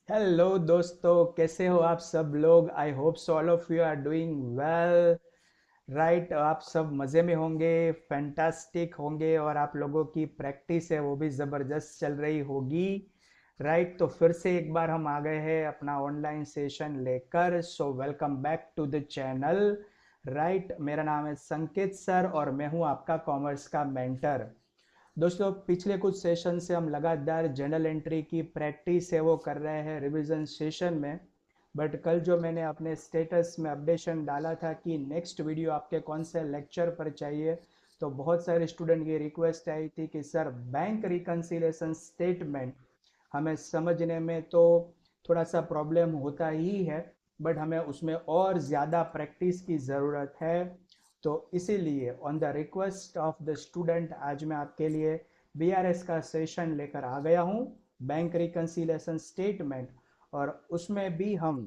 Hello दोस्तों, कैसे हो आप सब लोग। I hope so all of you are doing well. Right, आप सब मज़े में होंगे, फैंटास्टिक होंगे और आप लोगों की प्रैक्टिस है वो भी ज़बरदस्त चल रही होगी। राइट, तो फिर से एक बार हम आ गए हैं अपना ऑनलाइन सेशन लेकर। So welcome back to the channel. Right, मेरा नाम है संकेत सर और मैं हूँ आपका कॉमर्स का मेंटर। दोस्तों, पिछले कुछ सेशन से हम लगातार जर्नल एंट्री की प्रैक्टिस है वो कर रहे हैं रिवीजन सेशन में। बट कल जो मैंने अपने स्टेटस में अपडेशन डाला था कि नेक्स्ट वीडियो आपके कौन से लेक्चर पर चाहिए, तो बहुत सारे स्टूडेंट की रिक्वेस्ट आई थी कि सर बैंक रिकन्सिलेशन स्टेटमेंट हमें समझने में तो थोड़ा सा प्रॉब्लम होता ही है, बट हमें उसमें और ज़्यादा प्रैक्टिस की ज़रूरत है। तो इसीलिए on the request of the student आज मैं आपके लिए बीआरएस का सेशन लेकर आ गया हूँ, बैंक रिकन्सिलेशन स्टेटमेंट। और उसमें भी हम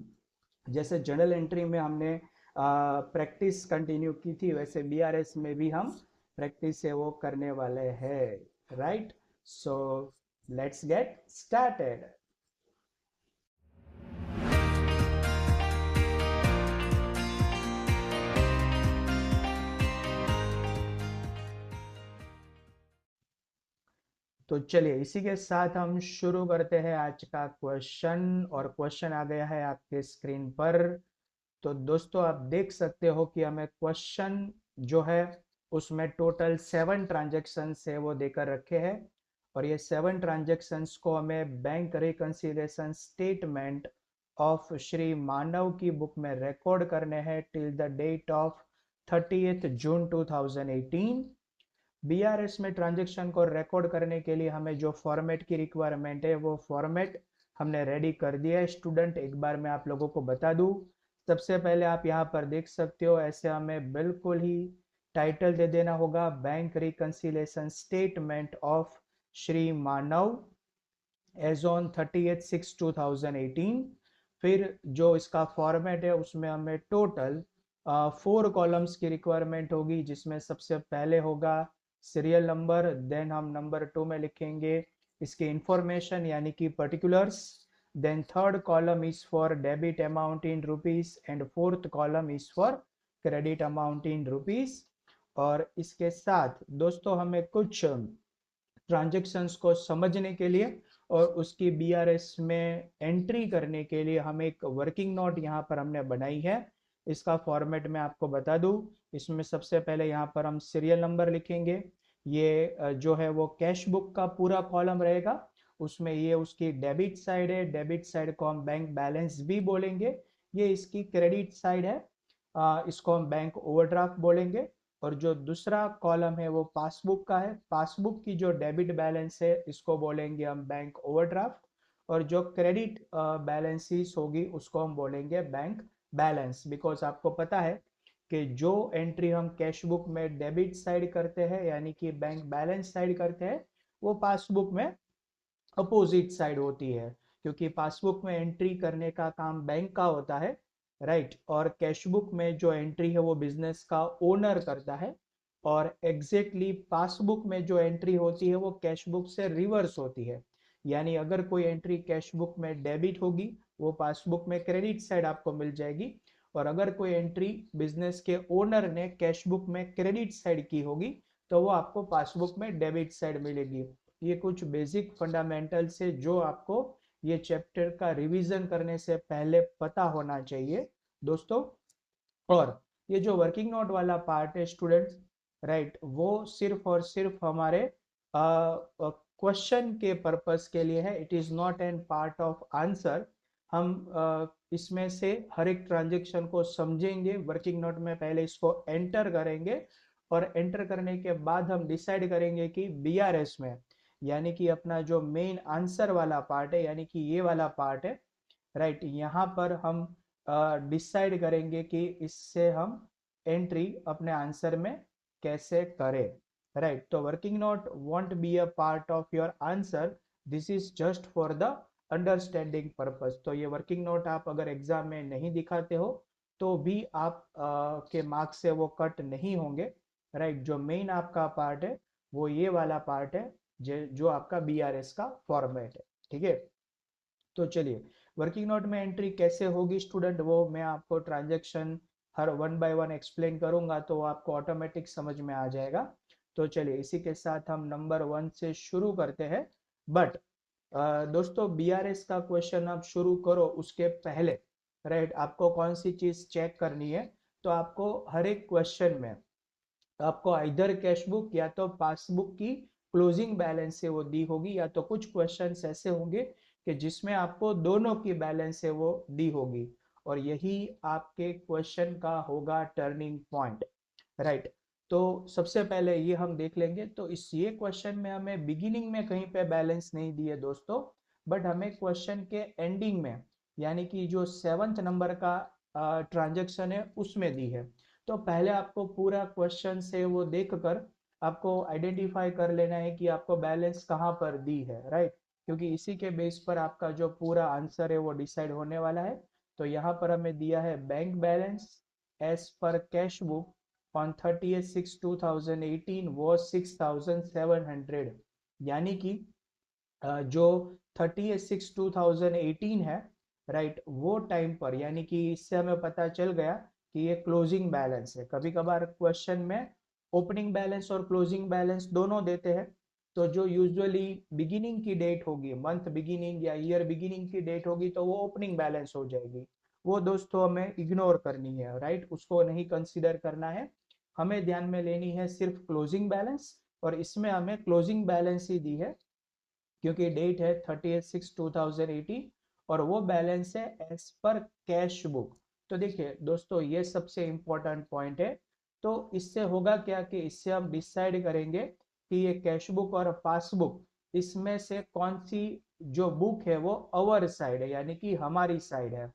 जैसे जर्नल एंट्री में हमने प्रैक्टिस कंटिन्यू की थी, वैसे बीआरएस में भी हम प्रैक्टिस है वो करने वाले हैं। Right, so let's get started. तो चलिए इसी के साथ हम शुरू करते हैं आज का क्वेश्चन। और क्वेश्चन आ गया है आपके स्क्रीन पर। तो दोस्तों, आप देख सकते हो कि हमें क्वेश्चन जो है उसमें टोटल 7 ट्रांजेक्शन है वो देकर रखे हैं। और ये 7 ट्रांजेक्शन्स को हमें bank reconciliation statement of Shri Manav की बुक में रिकॉर्ड करने हैं till the date of 30 June 2018। BRS में ट्रांजेक्शन को रिकॉर्ड करने के लिए हमें जो फॉर्मेट की रिक्वायरमेंट है वो फॉर्मेट हमने रेडी कर दिया है स्टूडेंट। एक बार मैं आप लोगों को बता दूं, सबसे पहले आप यहाँ पर देख सकते हो, ऐसे हमें बिल्कुल ही टाइटल दे देना होगा, bank reconciliation statement of Shri Manav as on 30/6/2018। फिर जो इसका फॉर्मेट है उसमें हमें टोटल 4 कॉलम्स की रिक्वायरमेंट होगी, जिसमें सबसे पहले होगा सीरियल नंबर, देन हम नंबर 2 में लिखेंगे इसकी इंफॉर्मेशन यानी कि particulars, then third column is for debit amount in rupees and fourth column is for credit amount in rupees. और इसके साथ दोस्तों हमें कुछ ट्रांजेक्शन्स को समझने के लिए और उसकी बीआरएस में एंट्री करने के लिए हम एक वर्किंग नोट यहाँ पर हमने बनाई है। इसका फॉर्मेट मैं आपको बता दूं, इसमें सबसे पहले यहाँ पर हम सीरियल नंबर लिखेंगे। ये जो है वो कैश बुक का पूरा कॉलम रहेगा। उसमें ये उसकी डेबिट साइड है, डेबिट साइड को हम बैंक बैलेंस भी बोलेंगे। ये इसकी क्रेडिट साइड है, इसको हम बैंक ओवरड्राफ्ट बोलेंगे। और जो दूसरा कॉलम है वो पासबुक का है, पासबुक की जो डेबिट बैलेंस है इसको बोलेंगे हम बैंक ओवरड्राफ्ट। और जो क्रेडिट बैलेंसेस होगी उसको हम बोलेंगे बैंक बैलेंस। बिकॉज आपको पता है कि जो एंट्री हम कैश बुक में डेबिट साइड करते हैं यानी कि बैंक बैलेंस साइड करते हैं, वो पासबुक में अपोजिट साइड होती है, क्योंकि पासबुक में एंट्री करने का काम बैंक का होता है। राइट, और कैश बुक में जो एंट्री है वो बिजनेस का ओनर करता है। और एग्जैक्टली पासबुक में जो एंट्री होती है वो कैश बुक से रिवर्स होती है। यानी अगर कोई एंट्री कैश बुक में डेबिट होगी वो पासबुक में क्रेडिट साइड आपको मिल जाएगी। और अगर कोई एंट्री बिजनेस के ओनर ने कैश बुक में क्रेडिट साइड की होगी तो वो आपको पासबुक में डेबिट साइड मिलेगी। ये कुछ बेसिक फंडामेंटल्स है जो आपको ये चैप्टर का रिवीजन करने से पहले पता होना चाहिए दोस्तों। और ये जो वर्किंग नोट वाला पार्ट है स्टूडेंट्स, राइट, वो सिर्फ और सिर्फ हमारे क्वेश्चन के पर्पस के लिए है, it is not an part of answer. हम इसमें से हर एक ट्रांजेक्शन को समझेंगे, वर्किंग नोट में पहले इसको एंटर करेंगे और एंटर करने के बाद हम डिसाइड करेंगे कि बीआरएस में यानी कि अपना जो मेन आंसर वाला पार्ट है यानी कि ये वाला पार्ट है, राइट, यहाँ पर हम डिसाइड करेंगे कि इससे हम एंट्री अपने आंसर में कैसे करें। राइट, तो working note want be a part of your answer, this is just for the understanding purpose. तो ये वर्किंग नोट आप अगर एग्जाम में नहीं दिखाते हो तो भी आप के मार्क्स से वो कट नहीं होंगे। राइट, जो मेन आपका पार्ट है वो ये वाला पार्ट है जो आपका बीआरएस का फॉर्मेट है। ठीक है, तो चलिए वर्किंग नोट में एंट्री कैसे होगी स्टूडेंट, वो मैं आपको transaction her one by one explain करूंगा, तो आपको ऑटोमेटिक समझ में आ जाएगा। तो चलिए इसी के साथ हम नंबर 1 से शुरू करते हैं। बट दोस्तों बीआरएस का क्वेश्चन आप शुरू करो उसके पहले, राइट, आपको कौन सी चीज चेक करनी है, तो आपको हर एक क्वेश्चन में आपको इधर कैश बुक या तो पासबुक की क्लोजिंग बैलेंस से वो दी होगी, या तो कुछ क्वेश्चंस ऐसे होंगे कि जिसमें आपको दोनों की बैलेंस से वो दी होगी, और यही आपके क्वेश्चन का होगा टर्निंग पॉइंट, राइट। तो सबसे पहले ये हम देख लेंगे, तो इस ये क्वेश्चन में हमें बिगिनिंग में कहीं पे बैलेंस नहीं दिए दोस्तों, बट हमें क्वेश्चन के एंडिंग में, यानी कि जो 7th नंबर का ट्रांजेक्शन है उसमें दी है। तो पहले आपको पूरा क्वेश्चन से वो देखकर आपको आइडेंटिफाई कर लेना है कि आपको बैलेंस कहाँ पर दी है, राइट, क्योंकि इसी के बेस पर आपका जो पूरा आंसर है वो डिसाइड होने वाला है। तो यहाँ पर हमें दिया है bank balance as per cash book on 30th 6 2018 was 6700, यानी कि जो 30th 6 2018 है, राइट, वो टाइम पर, यानी कि इससे हमें पता चल गया कि ये क्लोजिंग बैलेंस है। कभी कभार क्वेश्चन में ओपनिंग बैलेंस और क्लोजिंग बैलेंस दोनों देते हैं, तो जो यूजुअली बिगिनिंग की डेट होगी, मंथ बिगिनिंग या ईयर बिगिनिंग की डेट होगी, तो वो ओपनिंग बैलेंस हो जाएगी। वो दोस्तों हमें इग्नोर करनी है, राइट, उसको नहीं कंसीडर करना है। हमें ध्यान में लेनी है सिर्फ क्लोजिंग बैलेंस, और इसमें हमें क्लोजिंग बैलेंस ही दी है क्योंकि डेट है 30th 6 2018, और वो बैलेंस है एज पर कैश बुक। तो देखिए दोस्तों ये सबसे इंपॉर्टेंट पॉइंट है। तो इससे होगा क्या कि इससे हम डिसाइड करेंगे कि ये कैश बुक और पासबुक, इसमें से कौन सी जो बुक है वो अवर साइड है, यानी कि हमारी साइड है।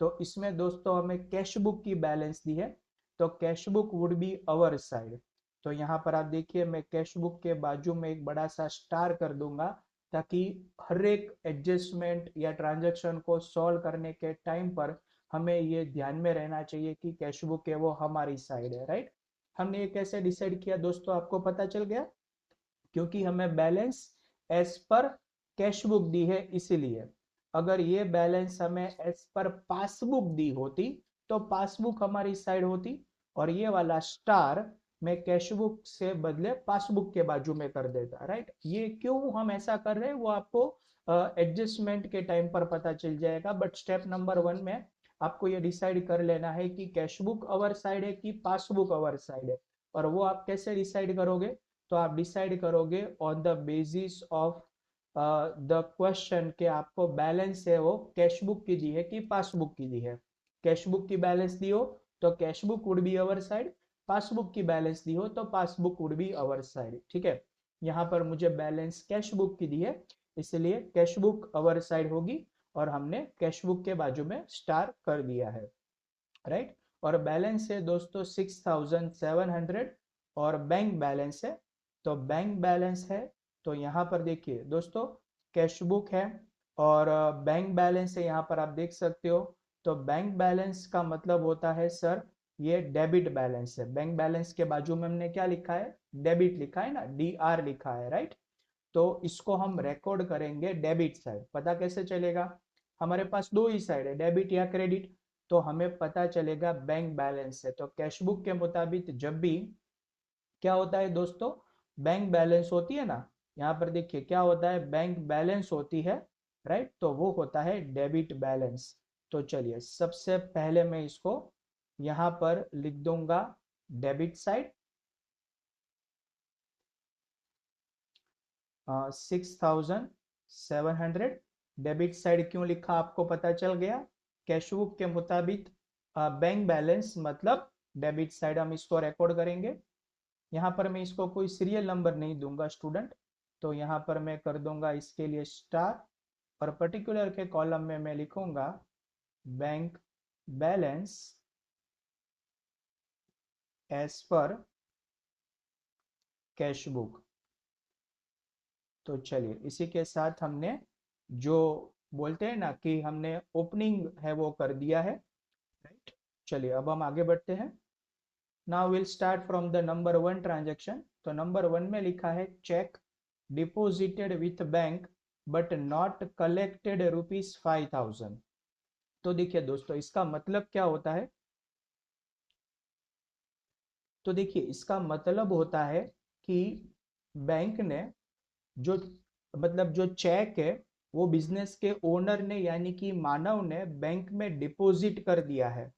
तो इसमें दोस्तों हमें कैश बुक की बैलेंस दी है, तो cash book would be our side. तो यहाँ पर आप देखिए मैं कैश बुक के बाजू में एक बड़ा सा स्टार कर दूंगा, ताकि हर एक एडजस्टमेंट या ट्रांजैक्शन को सॉल्व करने के टाइम पर हमें ये ध्यान में रहना चाहिए कि कैश बुक है वो हमारी साइड है, राइट। हमने ये कैसे डिसाइड किया दोस्तों, आपको पता चल गया, क्योंकि हमें balance as per cash book दी है इसीलिए। अगर ये बैलेंस हमें एज पर पासबुक दी होती तो पासबुक हमारी साइड होती, और ये वाला स्टार मैं कैश बुक से बदले पासबुक के बाजू में कर देता, राइट। ये क्यों हम ऐसा कर रहे हैं वो आपको एडजस्टमेंट के टाइम पर पता चल जाएगा, बट स्टेप नंबर 1 में आपको ये डिसाइड कर लेना है कि कैश बुक अवर साइड है कि पासबुक अवर साइड है। और वो आप कैसे डिसाइड करोगे, तो आप डिसाइड करोगे on the basis of the question के आपको बैलेंस है वो कैश बुक की दी है कि पासबुक की दी है। कैश बुक की बैलेंस दी हो तो cash book would be our side, passbook की बैलेंस दी हो तो passbook would be our side, ठीक है। यहाँ पर मुझे बैलेंस कैश बुक की दी है, इसलिए कैश बुक अवर साइड होगी, और हमने कैश बुक के बाजू में स्टार कर दिया है, राइट। और बैलेंस है दोस्तों 6700, और बैंक बैलेंस है, तो बैंक बैलेंस है, तो यहाँ पर देखिए दोस्तों कैश बुक है और बैंक बैलेंस है, यहाँ पर आप देख सकते हो। तो बैंक बैलेंस का मतलब होता है सर ये डेबिट बैलेंस है। बैंक बैलेंस के बाजू में हमने क्या लिखा है, डेबिट लिखा है ना, DR लिखा है, राइट। तो इसको हम रिकॉर्ड करेंगे डेबिट साइड। पता कैसे चलेगा, हमारे पास दो ही साइड है, डेबिट या क्रेडिट, तो हमें पता चलेगा बैंक बैलेंस है। तो कैश बुक के मुताबिक जब भी क्या होता है दोस्तों, बैंक बैलेंस होती है ना, यहाँ पर देखिए क्या होता है, बैंक बैलेंस होती है, राइट, तो वो होता है डेबिट बैलेंस। तो चलिए सबसे पहले मैं इसको यहाँ पर लिख दूंगा डेबिट साइड 6700। डेबिट साइड क्यों लिखा आपको पता चल गया, कैश बुक के मुताबिक बैंक बैलेंस मतलब डेबिट साइड, हम इसको रिकॉर्ड करेंगे। यहाँ पर मैं इसको कोई सीरियल नंबर नहीं दूंगा स्टूडेंट, तो यहाँ पर मैं कर दूंगा इसके लिए स्टार, और पर्टिकुलर के कॉलम में मैं लिखूंगा bank balance as per cash book. तो चलिए इसी के साथ हमने जो बोलते हैं ना कि हमने ओपनिंग है वो कर दिया है, राइट। चलिए अब हम आगे बढ़ते हैं। Now will start from the number 1 transaction. तो नंबर 1 में लिखा है check deposited with bank but not collected ₹5,000। तो देखिए दोस्तों, इसका मतलब क्या होता है? तो देखिए, इसका मतलब होता है कि बैंक ने जो मतलब जो चेक है वो बिजनेस के ओनर ने यानी कि मानव ने बैंक में डिपॉजिट कर दिया है।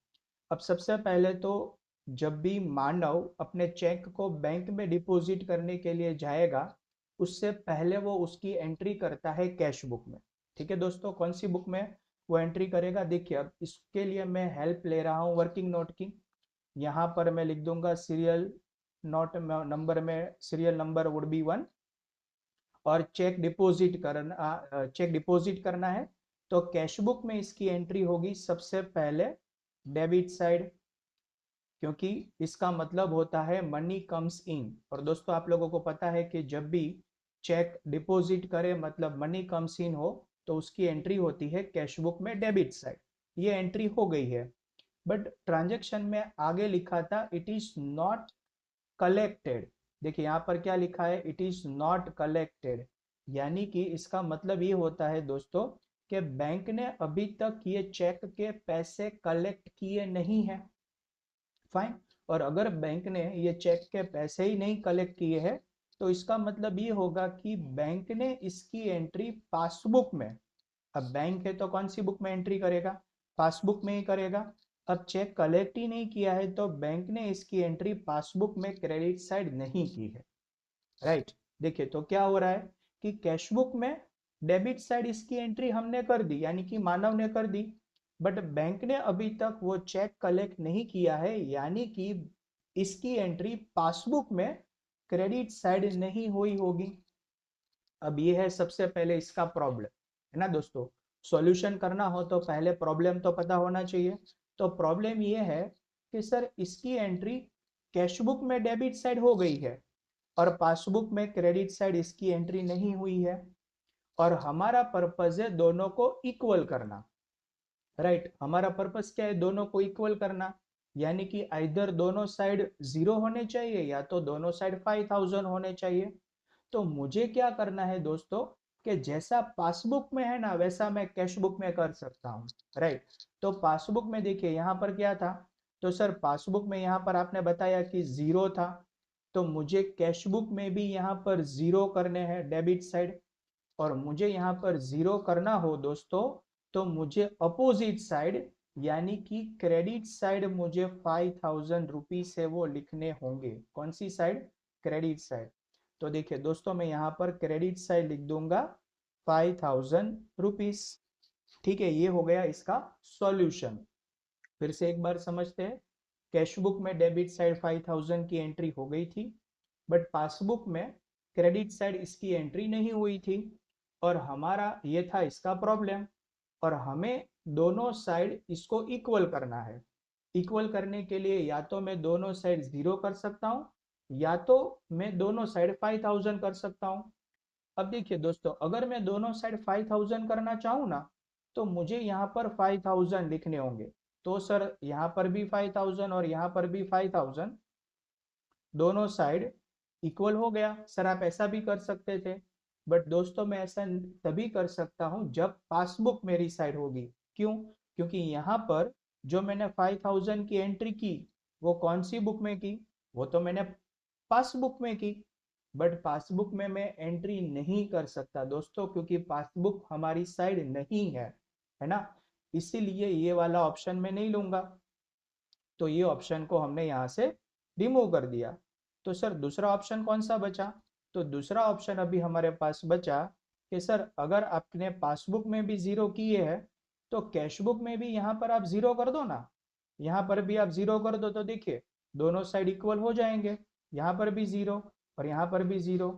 अब सबसे पहले तो जब भी मानव अपने चेक को बैंक में डिपॉजिट करने के लिए जाएगा, उससे पहले वो उसकी एंट्री करता है कैश बुक में। ठीक है दोस्तों, कौन सी बुक में वो एंट्री करेगा? देखिए, अब इसके लिए मैं हेल्प ले रहा हूँ वर्किंग नोट की। यहाँ पर मैं लिख दूंगा सीरियल नोट नंबर में सीरियल नंबर वुड बी 1, और चेक डिपॉजिट करना है तो कैश बुक में इसकी एंट्री होगी सबसे पहले डेबिट साइड, क्योंकि इसका मतलब होता है मनी कम्स इन। और दोस्तों, आप लोगों को पता है कि जब भी चेक डिपॉजिट करे मतलब मनी कम्स इन हो, तो उसकी एंट्री होती है कैश बुक में डेबिट साइड। ये एंट्री हो गई है, बट ट्रांजेक्शन में आगे लिखा था इट इज नॉट कलेक्टेड। देखिए यहाँ पर क्या लिखा है, इट इज नॉट कलेक्टेड, यानी कि इसका मतलब ये होता है दोस्तों कि बैंक ने अभी तक ये चेक के पैसे कलेक्ट किए नहीं है। फाइन। और अगर बैंक ने ये चेक के पैसे ही नहीं कलेक्ट किए हैं, तो इसका मतलब ये होगा कि बैंक ने इसकी एंट्री पासबुक में, अब बैंक है तो कौन सी बुक में एंट्री करेगा? पासबुक में ही करेगा। अब चेक कलेक्ट ही नहीं किया है तो बैंक ने इसकी एंट्री पासबुक में क्रेडिट साइड नहीं की है। राइट। देखिए तो क्या हो रहा है कि कैश बुक में डेबिट साइड इसकी एंट्री हमने कर दी, यानी कि मानव ने कर दी, बट बैंक ने अभी तक वो चेक कलेक्ट नहीं किया है, यानी कि इसकी एंट्री पासबुक में क्रेडिट साइड नहीं हुई होगी। अब ये है सबसे पहले इसका प्रॉब्लम, है ना दोस्तों? सॉल्यूशन करना हो तो पहले प्रॉब्लम तो पता होना चाहिए। तो प्रॉब्लम ये है कि सर इसकी एंट्री कैश बुक में डेबिट साइड हो गई है और पासबुक में क्रेडिट साइड इसकी एंट्री नहीं हुई है, और हमारा पर्पज है दोनों को इक्वल करना। राइट, हमारा पर्पस क्या है? दोनों को इक्वल करना, यानी कि आइदर दोनों साइड 0 होने चाहिए या तो दोनों साइड 5,000 होने चाहिए। तो मुझे क्या करना है दोस्तों कि जैसा पासबुक में है ना वैसा मैं कैश बुक में कर सकता हूँ। राइट। तो पासबुक में देखिए यहाँ पर क्या था, तो सर पासबुक में यहाँ पर आपने बताया कि 0 था, तो मुझे कैश बुक में भी यहाँ पर 0 करने हैं डेबिट साइड। और मुझे यहाँ पर 0 करना हो दोस्तों, तो मुझे अपोजिट साइड यानी कि क्रेडिट साइड मुझे 5,000 रुपीज है वो लिखने होंगे। कौन सी साइड? Credit side. तो देखिए दोस्तों, मैं यहाँ पर क्रेडिट साइड लिख दूंगा 5,000 रुपीज। ठीक है, ये हो गया इसका सॉल्यूशन। फिर से एक बार समझते हैं। कैश बुक में डेबिट साइड 5,000 की एंट्री हो गई थी, बट पासबुक में क्रेडिट साइड इसकी एंट्री नहीं हुई थी, और हमारा ये था इसका प्रॉब्लम। और हमें दोनों साइड इसको इक्वल करना है। इक्वल करने के लिए या तो मैं दोनों साइड 0 कर सकता हूँ, या तो मैं दोनों साइड 5,000 कर सकता हूँ। अब देखिए दोस्तों, अगर मैं दोनों साइड 5,000 करना चाहूँ ना, तो मुझे यहाँ पर 5,000 लिखने होंगे। तो सर यहाँ पर भी 5,000 और यहाँ पर भी 5,000, दोनों साइड इक्वल हो गया। सर आप ऐसा भी कर सकते थे, बट दोस्तों मैं ऐसा तभी कर सकता हूँ जब पासबुक मेरी साइड होगी। क्यों? क्योंकि यहाँ पर जो मैंने 5,000 की एंट्री की वो कौन सी बुक में की? वो तो मैंने पासबुक में की। बट पासबुक में मैं एंट्री नहीं कर सकता दोस्तों, क्योंकि पासबुक हमारी साइड नहीं है ना? इसीलिए ये वाला ऑप्शन मैं नहीं लूंगा। तो ये ऑप्शन को हमने यहाँ से रिमूव कर दिया। तो सर दूसरा ऑप्शन कौन सा बचा? तो दूसरा ऑप्शन अभी हमारे पास बचा कि सर अगर आपने पासबुक में भी 0 किए हैं, तो कैश बुक में भी यहाँ पर आप 0 कर दो ना। यहाँ पर भी आप 0 कर दो, तो देखिए दोनों साइड इक्वल हो जाएंगे। यहाँ पर भी 0 और यहाँ पर भी 0।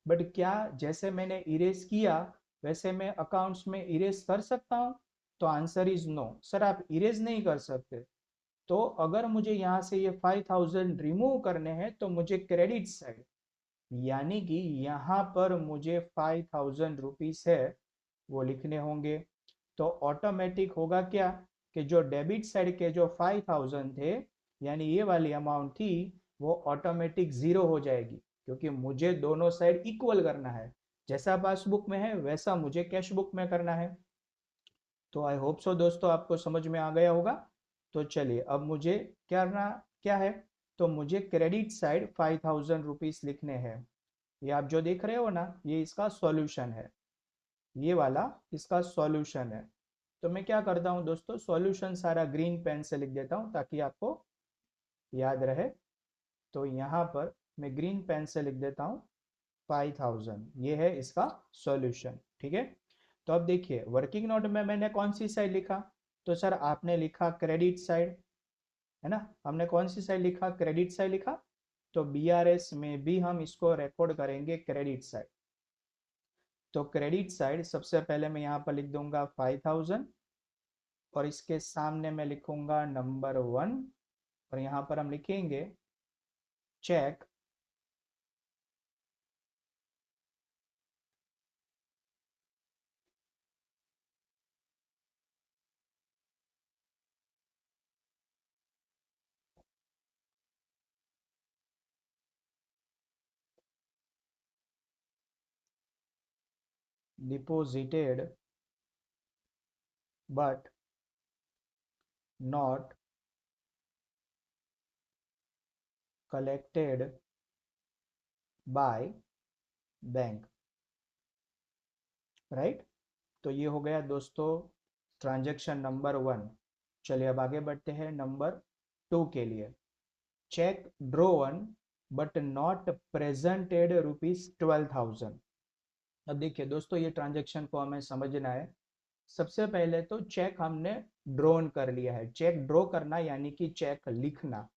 बट क्या जैसे मैंने इरेज किया वैसे मैं अकाउंट्स में इरेज कर सकता हूँ? तो आंसर इज नो, सर आप इरेज नहीं कर सकते। तो अगर मुझे यहाँ से ये 5,000 रिमूव करने हैं तो मुझे क्रेडिट साइड, यानी कि यहाँ पर मुझे 5,000 रुपीज है वो लिखने होंगे। तो ऑटोमेटिक होगा क्या कि जो डेबिट साइड के जो 5,000 थे, यानी ये वाली अमाउंट थी, वो ऑटोमेटिक 0 हो जाएगी, क्योंकि मुझे दोनों साइड इक्वल करना है। जैसा पासबुक में है वैसा मुझे कैश बुक में करना है। तो आई होप सो दोस्तों आपको समझ में आ गया होगा। तो चलिए अब मुझे करना क्या है, तो मुझे क्रेडिट साइड 5000 रुपीज लिखने हैं। ये आप जो देख रहे हो ना, ये इसका सॉल्यूशन है, ये वाला इसका सॉल्यूशन है। तो मैं क्या करता हूँ दोस्तों, सॉल्यूशन सारा ग्रीन पेन से लिख देता हूँ ताकि आपको याद रहे। तो यहाँ पर मैं ग्रीन पेन से लिख देता हूँ 5000, ये है इसका सॉल्यूशन। ठीक है, तो अब देखिए वर्किंग नोट में मैंने कौन सी साइड लिखा, तो सर आपने लिखा क्रेडिट साइड, है ना। हमने कौन सी साइड लिखा, क्रेडिट साइड लिखा। तो बीआरएस में भी हम इसको रिकॉर्ड करेंगे क्रेडिट साइड। तो क्रेडिट साइड सबसे पहले मैं यहाँ पर लिख दूंगा 5000, और इसके सामने मैं लिखूंगा नंबर 1, और यहाँ पर हम लिखेंगे check deposited but not collected by bank, right. तो ये हो गया दोस्तों ट्रांजैक्शन नंबर 1। चलिए अब आगे बढ़ते हैं नंबर 2 के लिए। Cheque drawn but not presented ₹12,000। अब देखिए दोस्तों ये ट्रांजैक्शन को हमें समझना है। सबसे पहले तो चेक हमने ड्रोन कर लिया है। चेक ड्रॉ करना यानी कि चेक लिखना।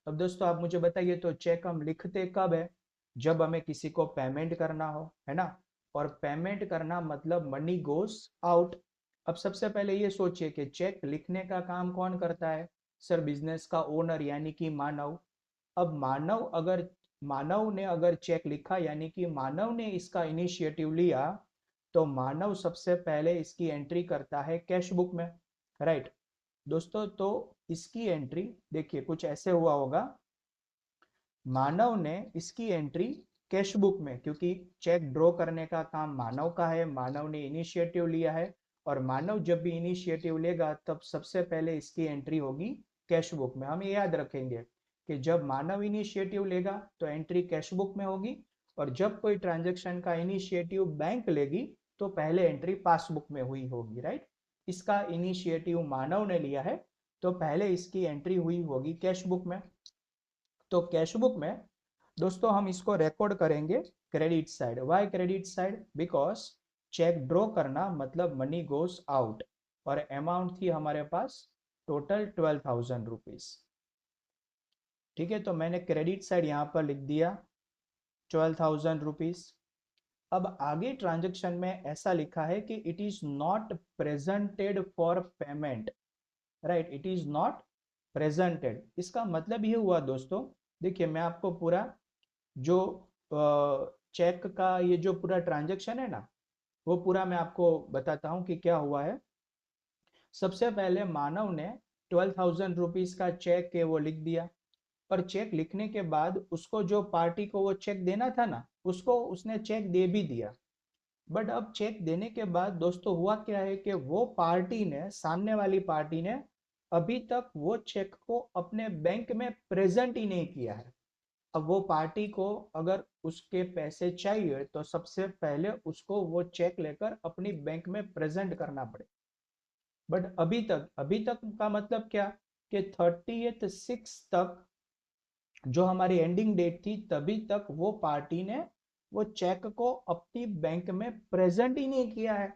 अब दोस्तों आप मुझे बताइए, तो चेक हम लिखते कब है, जब हमें किसी को पेमेंट करना हो, है ना। और पेमेंट करना मतलब मनी गोस आउट। अब सबसे पहले ये सोचिए कि चेक लिखने का काम कौन करता है, सर बिजनेस का ओनर यानी कि मानव। अब मानव ने अगर चेक लिखा यानी कि मानव ने इसका इनिशिएटिव लिया, तो मानव सबसे पहले इसकी एंट्री करता है कैश बुक में, राइट। दोस्तों तो इसकी एंट्री देखिए कुछ ऐसे हुआ होगा, मानव ने इसकी एंट्री कैश बुक में, क्योंकि चेक ड्रॉ करने का काम मानव का है, मानव ने इनिशिएटिव लिया है, और मानव जब भी इनिशिएटिव लेगा तब सबसे पहले इसकी एंट्री होगी कैश बुक में। हम ये याद रखेंगे कि जब मानव इनिशिएटिव लेगा तो एंट्री कैश बुक में होगी, और जब कोई ट्रांजेक्शन का इनिशिएटिव बैंक लेगी तो पहले एंट्री पासबुक में हुई होगी, राइट। इसका इनिशिएटिव मानव ने लिया है तो पहले इसकी एंट्री हुई होगी कैश बुक में। तो कैश बुक में दोस्तों हम इसको रिकॉर्ड करेंगे credit side. Why credit side, because cheque draw करना मतलब मनी गोस आउट, और अमाउंट थी हमारे पास टोटल 12,000 रुपीज। ठीक है, तो मैंने क्रेडिट साइड यहाँ पर लिख दिया 12,000 रुपीज। अब आगे ट्रांजेक्शन में ऐसा लिखा है कि it is not presented for payment, right. It is not presented, इसका मतलब ये हुआ दोस्तों, देखिए मैं आपको पूरा जो चेक का ये जो पूरा ट्रांजेक्शन है ना, वो पूरा मैं आपको बताता हूँ कि क्या हुआ है। सबसे पहले मानव ने 12,000 रुपीज का चेक है वो लिख दिया, और चेक लिखने के बाद उसको जो पार्टी को वो चेक देना था ना, उसको उसने चेक दे भी दिया। बट अब चेक देने के बाद दोस्तों हुआ क्या है कि वो पार्टी ने, सामने वाली पार्टी ने अभी तक वो चेक को अपने बैंक में प्रेजेंट ही नहीं किया है। अब वो पार्टी को अगर उसके पैसे चाहिए तो सबसे पहले उसको वो चेक लेकर अपनी बैंक में प्रेजेंट करना पड़े। बट अभी तक का मतलब क्या, कि 30th 6 तक जो हमारी एंडिंग डेट थी तभी तक वो पार्टी ने वो चेक को अपनी बैंक में प्रेजेंट ही नहीं किया है।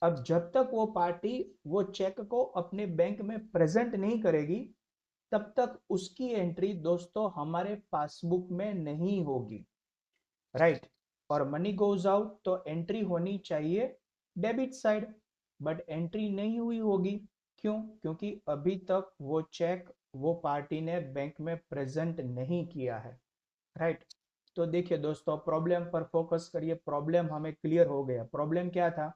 अब जब तक वो पार्टी वो चेक को अपने बैंक में प्रेजेंट नहीं करेगी तब तक उसकी एंट्री दोस्तों हमारे पासबुक में नहीं होगी, राइट। और मनी गोज आउट तो एंट्री होनी चाहिए डेबिट साइड, बट एंट्री नहीं हुई होगी। क्यों, क्योंकि अभी तक वो चेक वो पार्टी ने बैंक में प्रेजेंट नहीं किया है, राइट। तो देखिए दोस्तों प्रॉब्लम पर फोकस करिए। प्रॉब्लम हमें क्लियर हो गया। प्रॉब्लम क्या था,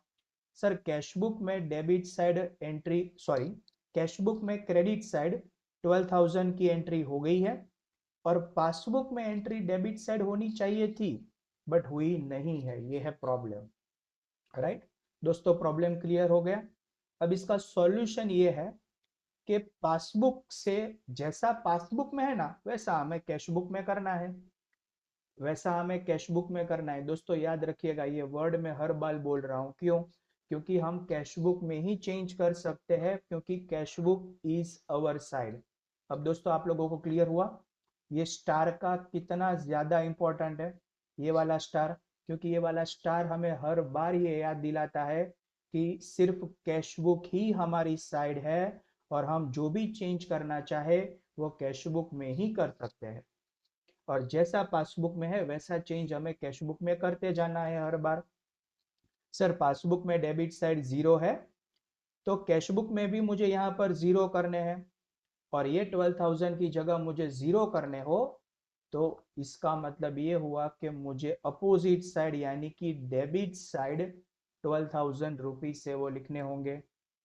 सर कैशबुक में debit side entry, sorry, cashbook में क्रेडिट साइड 12,000 की एंट्री हो गई है, और पासबुक में एंट्री डेबिट साइड होनी चाहिए थी बट हुई नहीं है, ये है प्रॉब्लम। राइट दोस्तों, प्रॉब्लम क्लियर हो गया। अब इसका सॉल्यूशन ये है कि पासबुक से जैसा पासबुक में है ना, वैसा हमें कैशबुक में करना है, वैसा हमें कैशबुक में करना है। दोस्तों याद रखिएगा, ये वर्ड मैं हर बार बोल रहा हूँ, क्यों? क्योंकि हम कैशबुक में ही चेंज कर सकते हैं, क्योंकि कैशबुक इज अवर साइड। अब दोस्तों आप लोगों को क्लियर हुआ ये स्टार का कितना ज्यादा इंपॉर्टेंट है, ये वाला स्टार? क्योंकि ये वाला स्टार हमें हर बार ये याद दिलाता है कि सिर्फ कैशबुक ही हमारी साइड है, और हम जो भी चेंज करना चाहे वो कैशबुक में ही कर सकते हैं, और जैसा पासबुक में है वैसा चेंज हमें कैशबुक में करते जाना है हर बार। सर पासबुक में डेबिट साइड 0 है, तो कैशबुक में भी मुझे यहाँ पर 0 करने हैं, और ये 12,000 की जगह मुझे 0 करने हो, तो इसका मतलब ये हुआ कि मुझे अपोजिट साइड यानी कि डेबिट साइड 12,000 रुपीज से वो लिखने होंगे।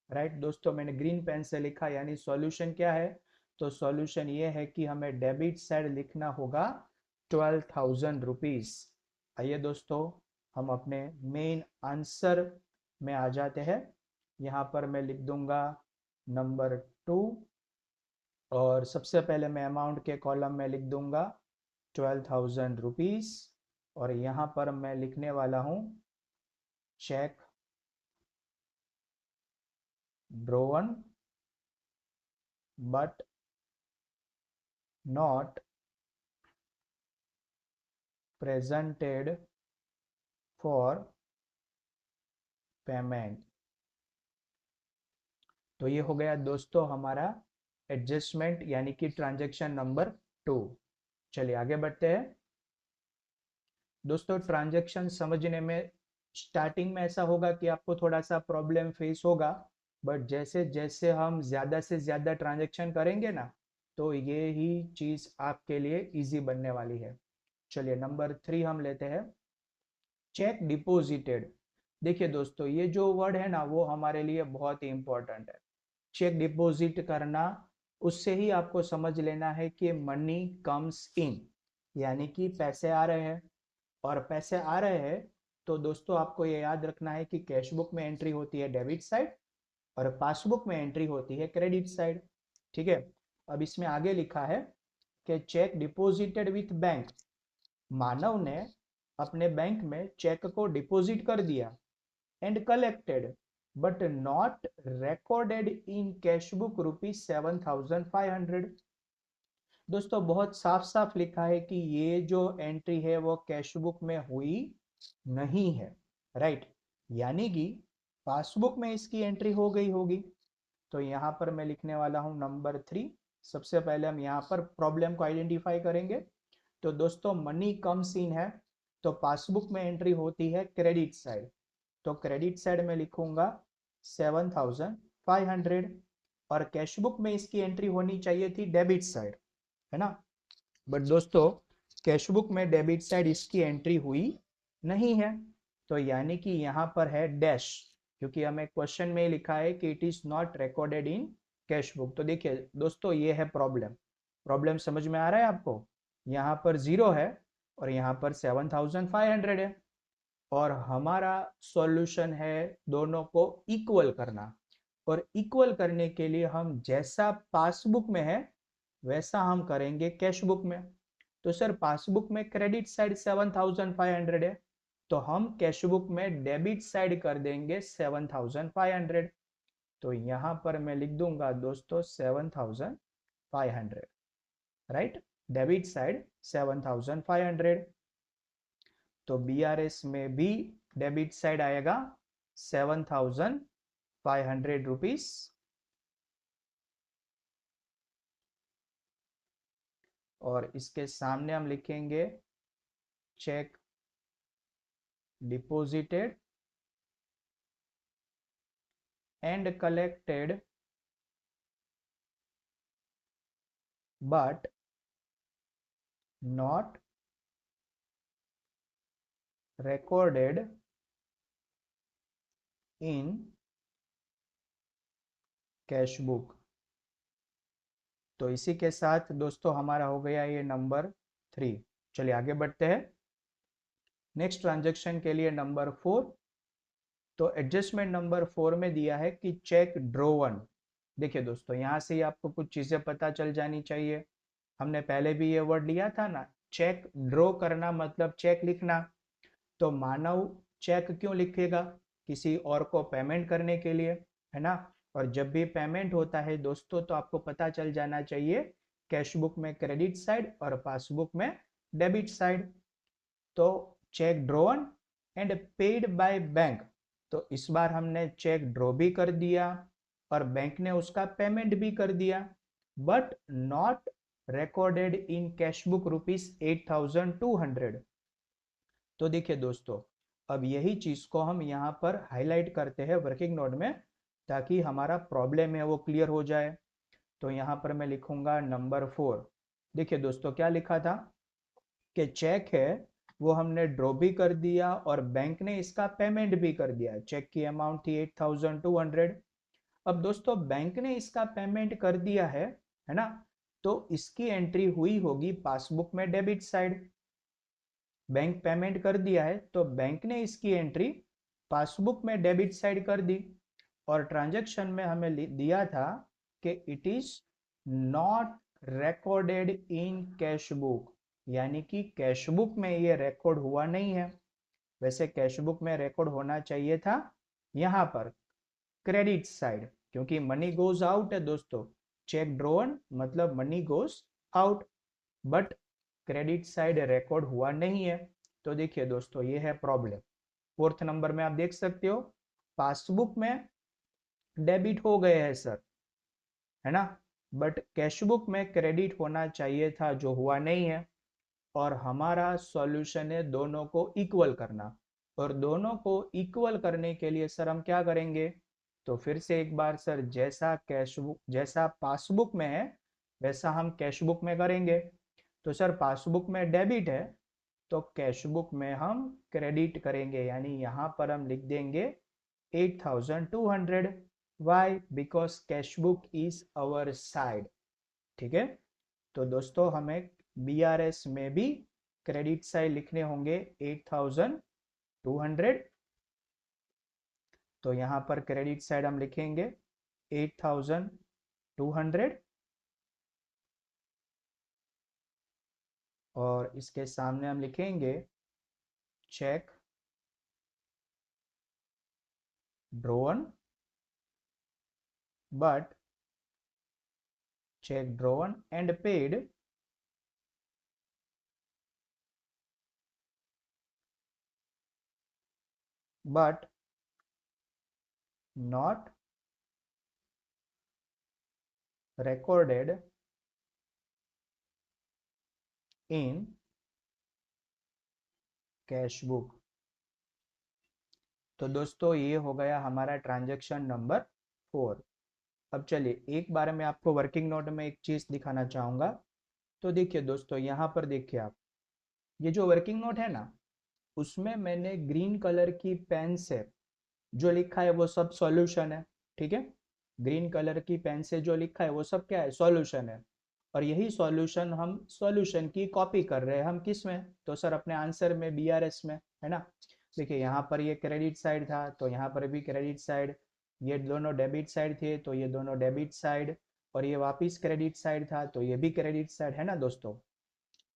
राइट दोस्तों, मैंने ग्रीन पेन से लिखा, यानी सॉल्यूशन क्या है? तो सॉल्यूशन ये है कि हमें डेबिट साइड लिखना होगा 12,000 रुपीज। आइए दोस्तों, हम अपने मेन आंसर में आ जाते हैं। यहाँ पर मैं लिख दूंगा नंबर 2, और सबसे पहले मैं अमाउंट के कॉलम में लिख दूंगा 12,000 रुपीज, और यहाँ पर मैं लिखने वाला हूँ cheque drawn but not presented for payment. तो ये हो गया दोस्तों हमारा एडजस्टमेंट यानी कि ट्रांजैक्शन नंबर 2। चलिए आगे बढ़ते हैं। दोस्तों ट्रांजैक्शन समझने में स्टार्टिंग में ऐसा होगा कि आपको थोड़ा सा प्रॉब्लम फेस होगा, बट जैसे जैसे हम ज़्यादा से ज़्यादा ट्रांजैक्शन करेंगे ना, तो ये ही चीज़ आपके लिए इजी बनने वाली है। चलिए नंबर 3 हम लेते हैं, चेक डिपोजिटेड। देखिए दोस्तों, ये जो वर्ड है ना वो हमारे लिए बहुत ही इंपॉर्टेंट है। चेक डिपॉजिट करना, उससे ही आपको समझ लेना है कि मनी कम्स इन, यानी कि पैसे आ रहे हैं, और पैसे आ रहे हैं तो दोस्तों आपको ये याद रखना है कि कैश बुक में एंट्री होती है डेबिट साइड, और पासबुक में एंट्री होती है क्रेडिट साइड। ठीक है, अब इसमें आगे लिखा है कि चेक डिपॉजिटेड विथ बैंक। मानव ने अपने बैंक में चेक को डिपॉजिट कर दिया, and collected but not recorded in cash book ₹7,500। दोस्तों बहुत साफ साफ लिखा है कि ये जो एंट्री है वो कैश बुक में हुई नहीं है। राइट, यानी कि पासबुक में इसकी एंट्री हो गई होगी। तो यहाँ पर मैं लिखने वाला हूँ नंबर 3। सबसे पहले हम यहाँ पर प्रॉब्लम को आइडेंटिफाई करेंगे। तो दोस्तों मनी कम्स इन है, तो पासबुक में एंट्री होती है क्रेडिट साइड, तो क्रेडिट साइड में लिखूंगा 7,500, और कैशबुक में इसकी एंट्री होनी चाहिए थी डेबिट साइड, है ना? बट दोस्तों कैशबुक में डेबिट साइड इसकी एंट्री हुई नहीं है, तो यानी कि यहाँ पर है डैश, क्योंकि हमें क्वेश्चन में लिखा है कि it is not recorded in cash book. तो देखिए दोस्तों ये है प्रॉब्लम। प्रॉब्लम समझ में आ रहा है आपको? यहाँ पर 0 है और यहाँ पर 7,500 है, और हमारा सॉल्यूशन है दोनों को इक्वल करना, और इक्वल करने के लिए हम जैसा पासबुक में है वैसा हम करेंगे कैश बुक में। तो सर पासबुक में क्रेडिट साइड 7,500 है, तो हम कैश बुक में डेबिट साइड कर देंगे 7,500। तो यहां पर मैं लिख दूंगा दोस्तों 7,500। Right, debit side 7,500। तो बीआरएस में भी डेबिट साइड आएगा 7,500 रुपीज, और इसके सामने हम लिखेंगे check deposited and collected but not recorded in cash book. तो इसी के साथ दोस्तों हमारा हो गया ये नंबर 3। चलिए आगे बढ़ते हैं। नेक्स्ट ट्रांजैक्शन के लिए नंबर 4, तो एडजस्टमेंट नंबर 4 में दिया है कि चेक ड्रोवन। देखिए दोस्तों, यहाँ से ही आपको कुछ चीजें पता चल जानी चाहिए। हमने पहले भी ये वर्ड लिया था ना, चेक ड्रॉ करना मतलब चेक लिखना। तो मानव चेक क्यों लिखेगा? किसी और को पेमेंट करने के लिए, है ना। और जब भी पेमेंट होता है दोस्तों, तो आपको पता चल जाना चाहिए कैश बुक में क्रेडिट साइड और पासबुक में डेबिट साइड। तो check drawn and paid by bank, तो इस बार हमने चेक ड्रॉ भी कर दिया और बैंक ने उसका पेमेंट भी कर दिया, but not recorded in cash book ₹8,200। तो देखिए दोस्तों, अब यही चीज को हम यहाँ पर हाईलाइट करते हैं वर्किंग नोट में, ताकि हमारा प्रॉब्लम है वो क्लियर हो जाए। तो यहाँ पर मैं लिखूंगा नंबर 4। देखिए दोस्तों, क्या लिखा था कि चेक है वो हमने ड्रॉ भी कर दिया और बैंक ने इसका पेमेंट भी कर दिया। चेक की अमाउंट थी 8,200। अब दोस्तों, बैंक ने इसका पेमेंट कर दिया है ना। तो इसकी एंट्री हुई होगी पासबुक में डेबिट साइड। बैंक पेमेंट कर दिया है तो बैंक ने इसकी एंट्री पासबुक में डेबिट साइड कर दी। और ट्रांजैक्शन में हमें दिया था कि it is not recorded in cash book, यानी कि कैश बुक में ये रिकॉर्ड हुआ नहीं है। वैसे कैश बुक में रिकॉर्ड होना चाहिए था यहाँ पर क्रेडिट साइड, क्योंकि मनी गोज आउट है दोस्तों। चेक ड्रॉन मतलब money goes out, but credit side record हुआ नहीं है। तो देखिए दोस्तों, ये है प्रॉब्लम। फोर्थ नंबर में आप देख सकते हो, पासबुक में डेबिट हो गए हैं सर, है ना, बट कैश बुक में क्रेडिट होना चाहिए था, जो हुआ नहीं है। और हमारा सॉल्यूशन है दोनों को इक्वल करना। और दोनों को इक्वल करने के लिए सर हम क्या करेंगे? तो फिर से एक बार सर, जैसा कैश बुक जैसा पासबुक में है वैसा हम कैश बुक में करेंगे। तो सर पासबुक में डेबिट है, तो कैश बुक में हम क्रेडिट करेंगे, यानी यहाँ पर हम लिख देंगे 8,200। Why? Because cash book is our side. ठीक है। तो दोस्तों, हमें BRS में भी क्रेडिट साइड लिखने होंगे 8,200। तो यहाँ पर क्रेडिट साइड हम लिखेंगे 8,200 और इसके सामने हम लिखेंगे check drawn, but check drawn and paid but not recorded in cash book. तो दोस्तों, ये हो गया हमारा ट्रांजैक्शन नंबर 4। अब चलिए, एक बार मैं आपको वर्किंग नोट में एक चीज दिखाना चाहूंगा। तो देखिए दोस्तों, यहाँ पर देखिए आप, ये जो वर्किंग नोट है ना, उसमें मैंने ग्रीन कलर की पेन से जो लिखा है वो सब सॉल्यूशन है। ठीक है। ग्रीन कलर की पेन से जो लिखा है वो सब क्या है? सॉल्यूशन है। और यही सॉल्यूशन हम सॉल्यूशन की कॉपी कर रहे हैं। हम किस में? तो सर अपने आंसर में, BRS में, है ना। देखिए, यहाँ पर ये क्रेडिट साइड था तो यहाँ पर भी क्रेडिट साइड, ये दोनों डेबिट साइड थे तो ये दोनों डेबिट साइड, और ये वापिस क्रेडिट साइड था तो ये भी क्रेडिट साइड, है ना दोस्तों।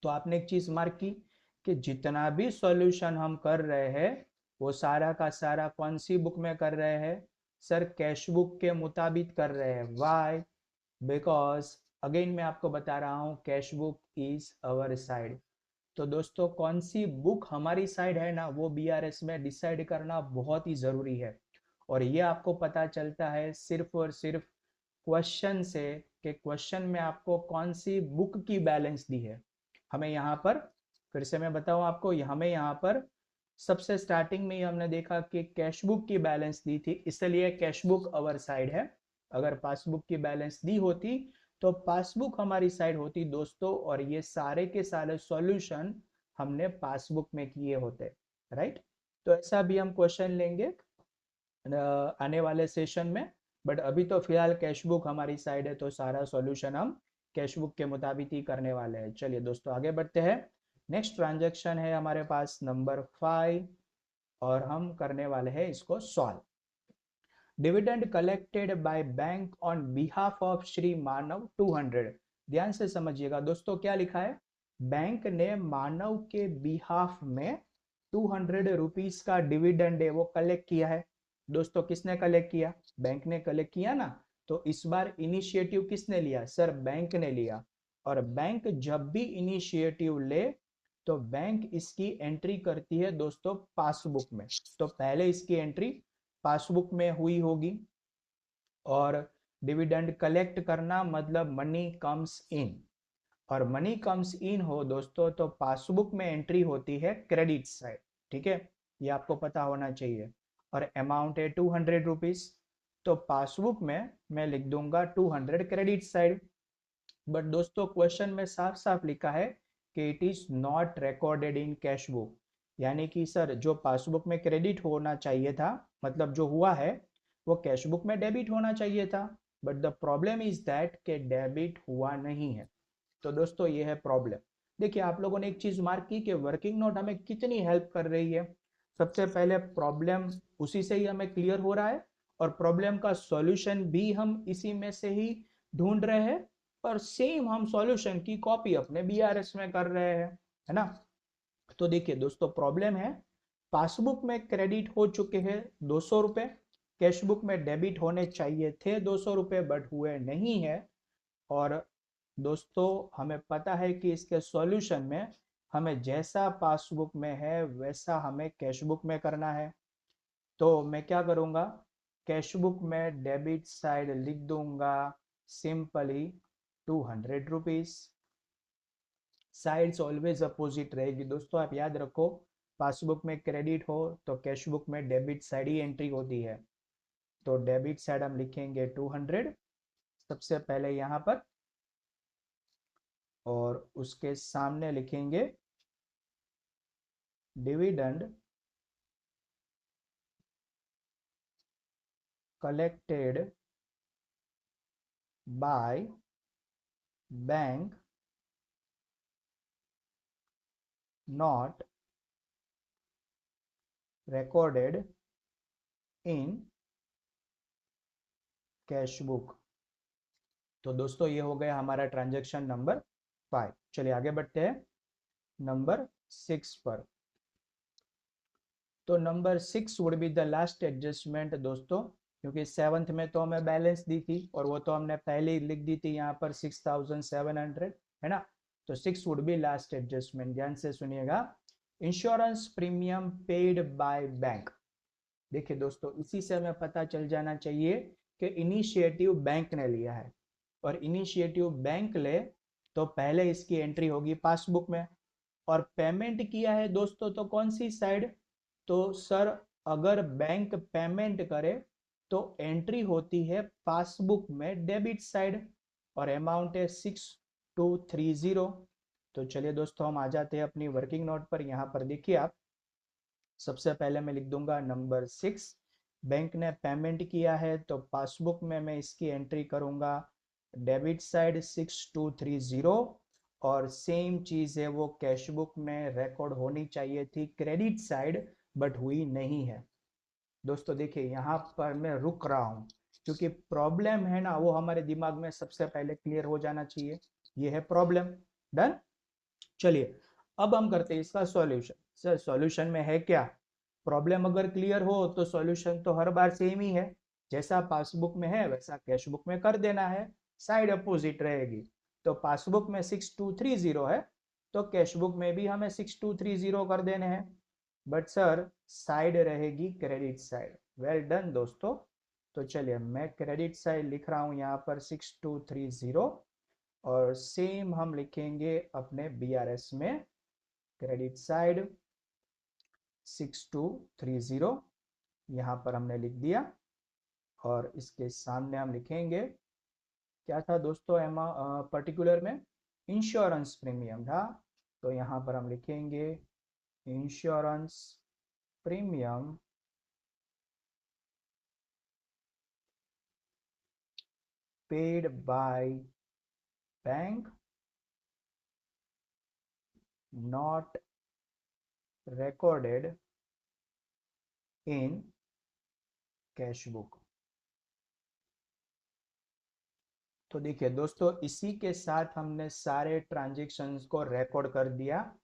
तो आपने एक चीज मार्क की कि जितना भी सॉल्यूशन हम कर रहे हैं वो सारा का सारा कौन सी बुक में कर रहे हैं? सर कैश बुक के मुताबिक कर रहे हैं। वाई? बिकॉज अगेन मैं आपको बता रहा हूँ, cash book is our side. तो दोस्तों, कौन सी बुक हमारी साइड है ना, वो BRS में डिसाइड करना बहुत ही जरूरी है। और ये आपको पता चलता है सिर्फ और सिर्फ क्वेश्चन से, कि क्वेश्चन में आपको कौन सी बुक की बैलेंस दी है। हमें यहाँ पर, फिर से मैं बताऊँ आपको, हमें यहाँ पर सबसे स्टार्टिंग में ही हमने देखा कि कैश बुक की बैलेंस दी थी, इसलिए कैश बुक अवर साइड है। अगर पासबुक की बैलेंस दी होती तो पासबुक हमारी साइड होती दोस्तों, और ये सारे के सारे सॉल्यूशन हमने पासबुक में किए होते। राइट। तो ऐसा भी हम क्वेश्चन लेंगे आने वाले सेशन में। बट अभी तो फिलहाल कैश बुक हमारी साइड है तो सारा सॉल्यूशन हम कैश बुक के मुताबिक ही करने वाले हैं। चलिए दोस्तों, आगे बढ़ते हैं। नेक्स्ट ट्रांजैक्शन है हमारे पास नंबर 5 और हम करने वाले हैं इसको solve. Dividend collected by bank on behalf of Shri Manav 200। ध्यान से समझिएगा दोस्तों, क्या लिखा है, बैंक ने मानव के बिहाफ में 200 रुपीज का डिविडेंड है वो कलेक्ट किया है। दोस्तों किसने कलेक्ट किया, बैंक ने कलेक्ट किया ना। तो इस बार इनिशिएटिव किसने लिया, सर बैंक ने लिया। और बैंक जब भी इनिशिएटिव ले तो बैंक इसकी एंट्री करती है दोस्तों पासबुक में। तो पहले इसकी एंट्री पासबुक में हुई होगी। और डिविडेंड कलेक्ट करना मतलब मनी कम्स इन, और मनी कम्स इन हो दोस्तों तो पासबुक में एंट्री होती है क्रेडिट साइड। ठीक है, ये आपको पता होना चाहिए। और अमाउंट है 200 रुपीज, तो पासबुक में मैं लिख दूंगा 200 क्रेडिट साइड। बट दोस्तों क्वेश्चन में साफ साफ लिखा है कि it is not recorded in cash book, यानी कि सर जो पासबुक में क्रेडिट होना चाहिए था, मतलब जो हुआ है वो कैश बुक में डेबिट होना चाहिए था। But the problem is that के डेबिट हुआ नहीं है। तो दोस्तों ये है प्रॉब्लम। देखिए आप लोगों ने एक चीज मार्क की कि वर्किंग नोट हमें कितनी हेल्प कर रही है। सबसे पहले प्रॉब्लम उसी से ही हमें क्लियर हो रहा है, और प्रॉब्लम का सॉल्यूशन भी हम इसी में से ही ढूंढ रहे हैं, और सेम हम सॉल्यूशन की कॉपी अपने बीआरएस में कर रहे हैं, है ना। तो देखिए दोस्तों प्रॉब्लम है, पासबुक में क्रेडिट हो चुके हैं 200 रुपए, कैश बुक में डेबिट होने चाहिए थे 200 रुपए बट हुए नहीं है। और दोस्तों हमें पता है कि इसके सॉल्यूशन में हमें जैसा पासबुक में है वैसा हमें कैश बुक में करना है। तो मैं क्या करूंगा, कैश बुक में डेबिट साइड लिख दूंगा simply 200 rupees. Sides always opposite रहेगी दोस्तों, आप याद रखो, पासबुक में क्रेडिट हो तो कैश बुक में डेबिट साइड ही एंट्री होती है। तो डेबिट साइड हम लिखेंगे 200 सबसे पहले यहाँ पर, और उसके सामने लिखेंगे dividend collected by bank not recorded in cash book. तो दोस्तों ये हो गया हमारा ट्रांजैक्शन नंबर 5। चलिए आगे बढ़ते हैं नंबर 6 पर। तो number 6 would be the last adjustment दोस्तों, क्योंकि 7th में तो हमें बैलेंस दी थी और वो तो हमने पहले ही लिख दी थी यहाँ पर 6700, है ना। तो 6 वुड बी लास्ट एडजस्टमेंट। ध्यान से सुनिएगा, insurance premium paid by bank. देखिए दोस्तों इसी से हमें पता चल जाना चाहिए कि इनिशिएटिव बैंक ने लिया है, और इनिशिएटिव बैंक ले तो पहले इसकी एंट्री होगी पासबुक में। और पेमेंट किया है दोस्तों तो कौन सी साइड, तो सर अगर बैंक पेमेंट करे तो एंट्री होती है पासबुक में डेबिट साइड, और अमाउंट है 6230। तो चलिए दोस्तों हम आ जाते हैं अपनी वर्किंग नोट पर। यहाँ पर देखिए आप, सबसे पहले मैं लिख दूंगा नंबर 6, बैंक ने पेमेंट किया है तो पासबुक में मैं इसकी एंट्री करूंगा डेबिट साइड 6230। और सेम चीज है वो कैश बुक में रिकॉर्ड होनी चाहिए थी क्रेडिट साइड, बट हुई नहीं है। दोस्तों देखिए यहाँ पर मैं रुक रहा हूँ, क्योंकि प्रॉब्लम है ना वो हमारे दिमाग में सबसे पहले क्लियर हो जाना चाहिए। ये है प्रॉब्लम, डन। चलिए अब हम करते हैं इसका सॉल्यूशन। सर सॉल्यूशन में है क्या, प्रॉब्लम अगर क्लियर हो तो सॉल्यूशन तो हर बार सेम ही है, जैसा पासबुक में है वैसा कैश बुक में कर देना है, साइड अपोजिट रहेगी। तो पासबुक में 6230 है तो कैश बुक में भी हमें 6230 कर देने हैं, बट सर साइड रहेगी क्रेडिट साइड। वेल डन दोस्तों। तो चलिए मैं क्रेडिट साइड लिख रहा हूं यहाँ पर 6230, और सेम हम लिखेंगे अपने बीआरएस में क्रेडिट साइड 6230, यहाँ पर हमने लिख दिया। और इसके सामने हम लिखेंगे क्या था दोस्तों, एमा पर्टिकुलर में इंश्योरेंस प्रीमियम था, तो यहाँ पर हम लिखेंगे insurance premium paid by bank not recorded in cash book. तो देखिए दोस्तों, इसी के साथ हमने सारे ट्रांजेक्शन्स को रिकॉर्ड कर दिया।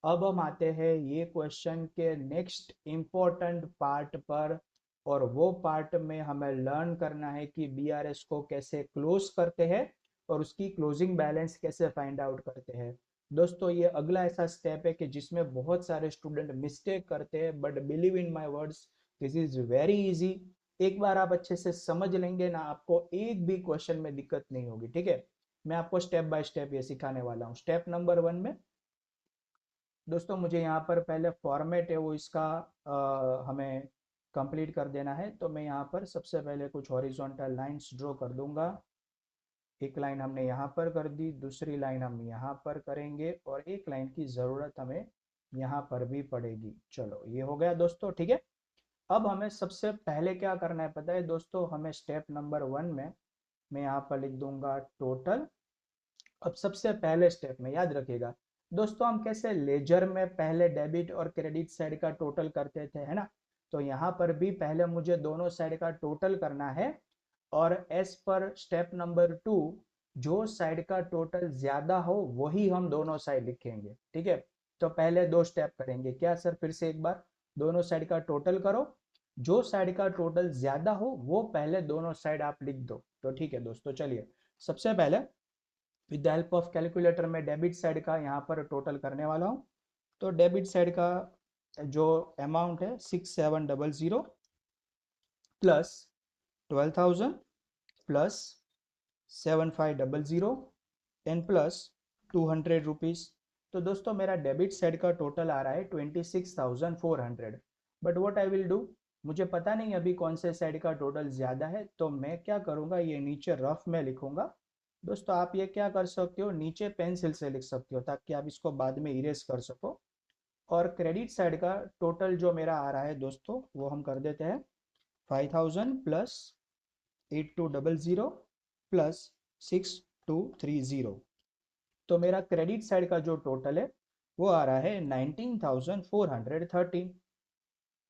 अब हम आते हैं ये क्वेश्चन के नेक्स्ट इंपॉर्टेंट पार्ट पर, और वो पार्ट में हमें लर्न करना है कि बीआरएस को कैसे क्लोज करते हैं और उसकी क्लोजिंग बैलेंस कैसे फाइंड आउट करते हैं। दोस्तों, ये अगला ऐसा स्टेप है कि जिसमें बहुत सारे स्टूडेंट मिस्टेक करते हैं, but believe in my words, this is very easy. एक बार आप अच्छे से समझ लेंगे ना, आपको एक भी क्वेश्चन में दिक्कत नहीं होगी। ठीक है, मैं आपको स्टेप बाय स्टेप ये सिखाने वाला हूँ। स्टेप नंबर 1 में दोस्तों, मुझे यहाँ पर पहले फॉर्मेट है वो इसका हमें कंप्लीट कर देना है। तो मैं यहाँ पर सबसे पहले कुछ हॉरिजॉन्टल लाइंस ड्रॉ कर दूंगा। एक लाइन हमने यहाँ पर कर दी, दूसरी लाइन हम यहाँ पर करेंगे, और एक लाइन की ज़रूरत हमें यहाँ पर भी पड़ेगी। चलो, ये हो गया दोस्तों। ठीक है, अब हमें सबसे पहले क्या करना है पता है दोस्तों, हमें स्टेप नंबर 1 में मैं यहाँ पर लिख दूंगा टोटल। अब सबसे पहले स्टेप में याद रखिएगा दोस्तों, हम कैसे लेजर में पहले डेबिट और क्रेडिट साइड का टोटल करते थे, है ना। तो यहाँ पर भी पहले मुझे दोनों साइड का टोटल करना है, और एज पर स्टेप नंबर 2 जो साइड का टोटल ज्यादा हो वही हम दोनों साइड लिखेंगे। ठीक है, तो पहले 2 स्टेप करेंगे। क्या सर, फिर से एक बार, दोनों साइड का टोटल करो, जो साइड का टोटल ज्यादा हो वो पहले दोनों साइड आप लिख दो। तो ठीक है दोस्तों, चलिए सबसे पहले with the help of calculator में डेबिट साइड का यहाँ पर टोटल करने वाला हूँ। तो डेबिट साइड का जो अमाउंट है 6700 plus 12,000 plus 7500 and plus 200 rupees. तो दोस्तों, मेरा डेबिट साइड का टोटल आ रहा है 26,400। But what I will do, मुझे पता नहीं अभी कौन से साइड का टोटल ज़्यादा है, तो मैं क्या करूँगा, ये नीचे रफ में लिखूंगा। दोस्तों, आप ये क्या कर सकते हो, नीचे पेंसिल से लिख सकते हो ताकि आप इसको बाद में इरेज कर सको। और क्रेडिट साइड का टोटल जो मेरा आ रहा है दोस्तों, वो हम कर देते हैं 5,000 प्लस 8200 प्लस 6230। तो मेरा क्रेडिट साइड का जो टोटल है वो आ रहा है 19,430।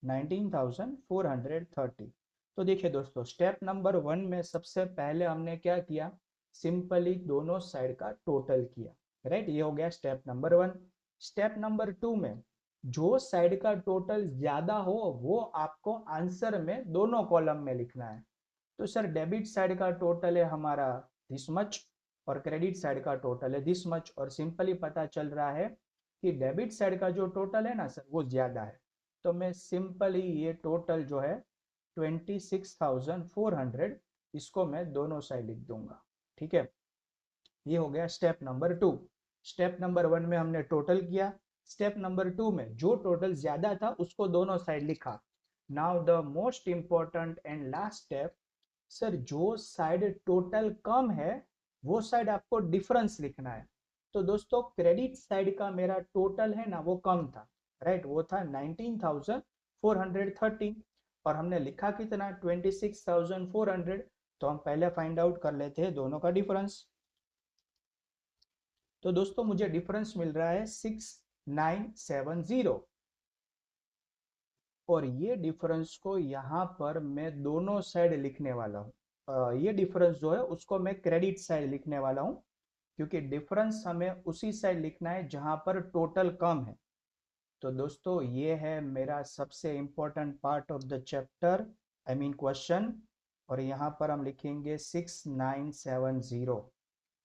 19,430। तो देखिए दोस्तों, स्टेप नंबर 1 में सबसे पहले हमने क्या किया, सिंपली दोनों साइड का टोटल किया। राइट, ये हो गया स्टेप नंबर 1। स्टेप नंबर 2 में जो साइड का टोटल ज्यादा हो वो आपको आंसर में दोनों कॉलम में लिखना है। तो सर, डेबिट साइड का टोटल है हमारा दिस मच, और क्रेडिट साइड का टोटल है दिस मच, और सिंपली पता चल रहा है कि डेबिट साइड का जो टोटल है ना सर, वो ज्यादा है। तो मैं सिंपली ये टोटल जो है 26,400, इसको मैं दोनों साइड लिख दूंगा। ठीक है, ये हो गया स्टेप नंबर 2। स्टेप नंबर 1 में हमने टोटल किया, स्टेप नंबर 2 में जो टोटल ज्यादा था उसको दोनों साइड लिखा। Now the most important and last step, sir जो साइड टोटल कम है वो साइड आपको डिफरेंस लिखना है। तो दोस्तों, क्रेडिट साइड का मेरा टोटल है ना वो कम था। राइट, वो था 19,430, और हमने लिखा कितना 26,400। तो हम पहले फाइंड आउट कर लेते हैं दोनों का डिफरेंस। तो दोस्तों, मुझे डिफरेंस मिल रहा है 6970, और ये डिफरेंस को यहाँ पर मैं दोनों साइड लिखने वाला हूँ। ये डिफरेंस जो है उसको मैं क्रेडिट साइड लिखने वाला हूँ, क्योंकि डिफरेंस हमें उसी साइड लिखना है जहां पर टोटल कम है। तो दोस्तों, ये है मेरा सबसे important part of the chapter, I mean question, और यहाँ पर हम लिखेंगे 6970।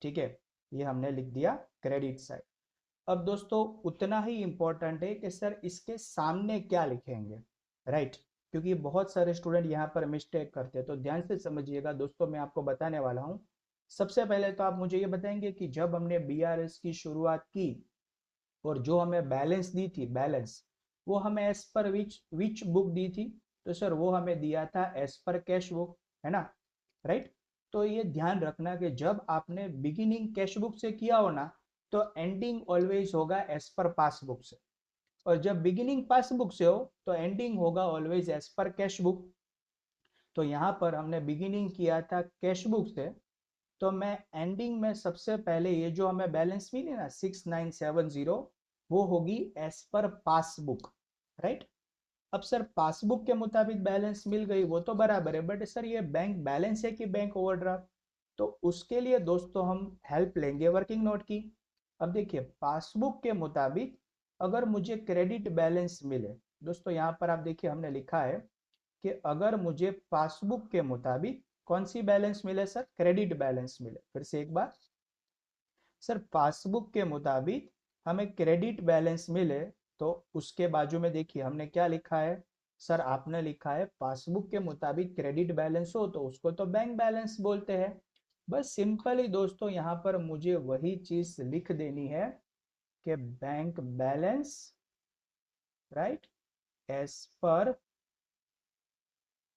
ठीक है, ये हमने लिख दिया क्रेडिट साइड। अब दोस्तों, उतना ही इंपॉर्टेंट है कि सर इसके सामने क्या लिखेंगे। राइट, क्योंकि बहुत सारे स्टूडेंट यहाँ पर मिस्टेक करते हैं, तो ध्यान से समझिएगा दोस्तों, मैं आपको बताने वाला हूँ। सबसे पहले तो आप मुझे ये बताएंगे कि जब हमने बीआरएस की शुरुआत की और जो हमें बैलेंस दी थी, बैलेंस वो हमें एज पर विच बुक दी थी। तो सर वो हमें दिया था एज पर कैश बुक, है ना। राइट, तो ये ध्यान रखना कि जब आपने बिगिनिंग कैश बुक से किया हो ना, तो एंडिंग ऑलवेज होगा एज पर पासबुक से, और जब बिगिनिंग पासबुक से हो तो एंडिंग होगा always as per cash book. तो यहाँ पर हमने बिगिनिंग किया था कैश बुक से, तो मैं एंडिंग में सबसे पहले ये जो हमें बैलेंस मिली ना 6970, वो होगी एज पर पासबुक, राइट। अब सर पासबुक के मुताबिक बैलेंस मिल गई वो तो बराबर है, बट सर ये बैंक बैलेंस है कि बैंक ओवरड्राफ्ट, तो उसके लिए दोस्तों हम हेल्प लेंगे वर्किंग नोट की। अब देखिए पासबुक के मुताबिक अगर मुझे क्रेडिट बैलेंस मिले, दोस्तों यहाँ पर आप देखिए हमने लिखा है कि अगर मुझे पासबुक के मुताबिक कौन सी बैलेंस मिले सर, क्रेडिट बैलेंस मिले। फिर से एक बार सर, पासबुक के मुताबिक हमें क्रेडिट बैलेंस मिले तो उसके बाजू में देखिए हमने क्या लिखा है सर, आपने लिखा है पासबुक के मुताबिक क्रेडिट बैलेंस हो तो उसको तो बैंक बैलेंस बोलते हैं। बस सिंपली दोस्तों यहाँ पर मुझे वही चीज लिख देनी है कि bank balance, right, as per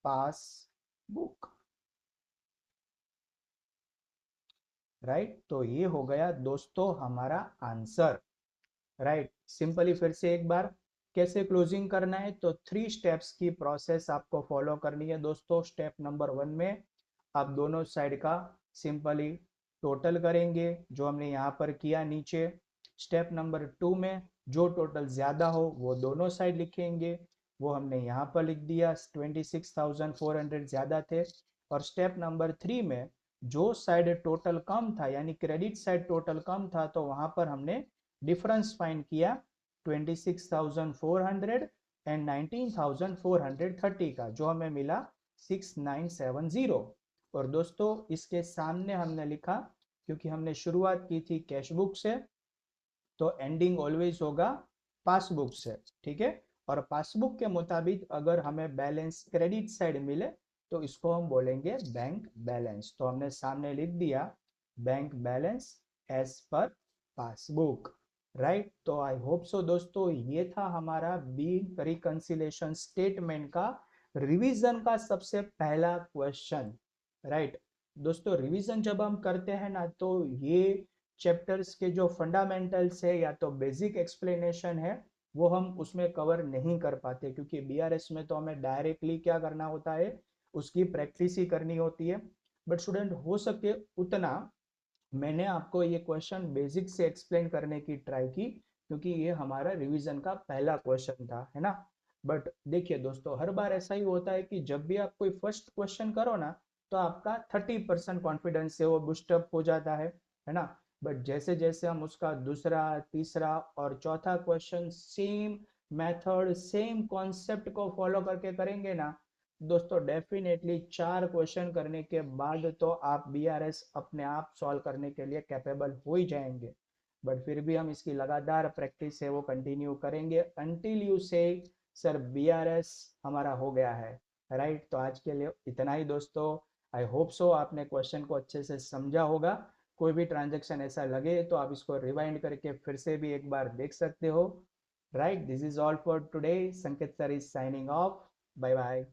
passbook, right. तो ये हो गया दोस्तों हमारा आंसर, राइट। सिंपली फिर से एक बार कैसे क्लोजिंग करना है, तो 3 स्टेप्स की प्रोसेस आपको फॉलो करनी है दोस्तों। स्टेप नंबर 1 में आप दोनों साइड का सिंपली टोटल करेंगे जो हमने यहाँ पर किया नीचे। स्टेप नंबर 2 में जो टोटल ज्यादा हो वो दोनों साइड लिखेंगे, वो हमने यहाँ पर लिख दिया, 26,400 ज्यादा थे। और स्टेप नंबर 3 में जो साइड टोटल कम था यानी क्रेडिट साइड टोटल कम था तो वहां पर हमने डिफरेंस फाइंड किया 26,400 एंड 19,430 का, जो हमें मिला 6970। और दोस्तों इसके सामने हमने लिखा, क्योंकि हमने शुरुआत की थी कैश बुक से तो एंडिंग ऑलवेज होगा पासबुक से, ठीक है। और पासबुक के मुताबिक अगर हमें बैलेंस क्रेडिट साइड मिले तो इसको हम बोलेंगे बैंक बैलेंस। तो हमने सामने लिख दिया bank balance as per passbook, right. तो आई होप सो दोस्तों ये था हमारा बी रिकंसिलेशन स्टेटमेंट का रिवीजन का सबसे पहला क्वेश्चन, राइट। दोस्तों रिवीजन जब हम करते हैं ना तो ये चैप्टर्स के जो फंडामेंटल्स है या तो बेसिक एक्सप्लेनेशन है वो हम उसमें कवर नहीं कर पाते, क्योंकि बीआरएस में तो हमें डायरेक्टली क्या करना होता है, उसकी प्रैक्टिस ही करनी होती है। बट स्टूडेंट हो सके उतना मैंने आपको ये क्वेश्चन बेसिक से एक्सप्लेन करने की ट्राई की, क्योंकि ये हमारा रिवीजन का पहला क्वेश्चन था, है ना। बट देखिए दोस्तों हर बार ऐसा ही होता है कि जब भी आप कोई फर्स्ट क्वेश्चन करो ना तो आपका 30% कॉन्फिडेंस से वो बूस्टअप हो जाता है ना। बट जैसे जैसे हम उसका दूसरा, तीसरा और चौथा question same method same concept को फॉलो करके करेंगे ना दोस्तों, डेफिनेटली 4 क्वेश्चन करने के बाद तो आप बीआरएस अपने आप सॉल्व करने के लिए कैपेबल हो ही जाएंगे। बट फिर भी हम इसकी लगातार प्रैक्टिस है वो कंटिन्यू करेंगे अंटिल यू से सर बीआरएस हमारा हो गया है, राइट। तो आज के लिए इतना ही दोस्तों। आई होप सो आपने क्वेश्चन को अच्छे से समझा होगा। कोई भी ट्रांजेक्शन ऐसा लगे तो आप इसको रिवाइंड करके फिर से भी एक बार देख सकते हो, right. This is all for today. Sanket sir is signing off. Bye bye.